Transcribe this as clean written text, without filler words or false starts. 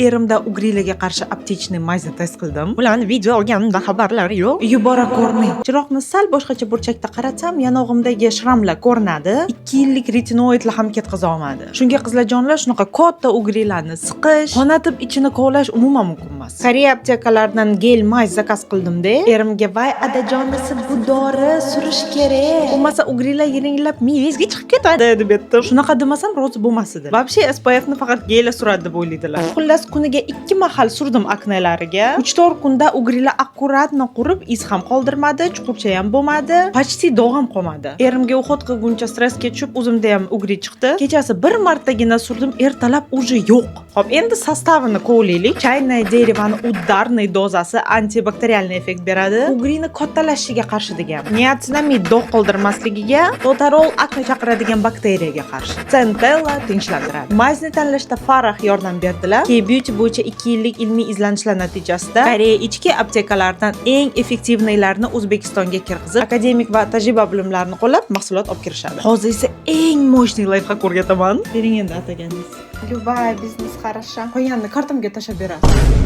erimda ugrilarga qarshi aptechniy mayzni test qildim. Ularni video olganimda xabarlari yo'q. Yubora ko'rmang. Chiroqni sal boshqacha burchakda qaratsam, yonog'imdagi shramlar ko'rinadi. 2 yillik retinoidlar ham ketqiza olmadi. Shunga qizlarjonlar, shunaqa katta ugrilarni siqish, qonatib ichini kovlash umuman mumkin emas. Koreya aptekalaridan gel mayz zakaz qildim-da, erimga "Vay adajonisi, bu dori surish kerak. Bo'lmasa ugrilar yiringlab miyangizga chiqib ketadi" deb aytdim. Shunaqa demasam rozi bo'lmas edi. Вообще SPF ni faqat gela suradi deb o'ylaydilar. Xullas kuniga 2 mahal surdim aknalariga. 3-4 kunda ugrilar akkuratno qurib, iz ham qoldirmadi, chuqurcha ham bo'lmadi, почти dog' ham qolmadi. Erimga uxot qilguncha stressga tushib, o'zimda ham ugri chiqdi. Kechasi bir martagina surdim, ertalab уже yo'q. Xo'p, endi sostavini kovlaylik. Chaynaye derevani udarniy dozasi antibakterialniy effekt beradi. Ugrini kattalashishiga qarshi degan. Niacinamid dog' qoldirmasligiga, totarol akne chaqiradigan bakteriyaga qarshi. Centella tinchlantiradi. Mayzni tanlashda Farah yordam berdilar. K-Beauty bo'yicha 2 yillik ilmiy izlanishlar natijasida Koreya ichki aptekalaridan eng effektivniylarini O'zbekistonga kirgizib, akademik va tajriba bilimlarini qo'llab mahsulot olib kirishadi. Hozir esa eng mo'shniy layfhak o'rgataman. Bering endi ataganingiz. Любая biznes хороша. Qo'yanni kartamga tashab berasiz.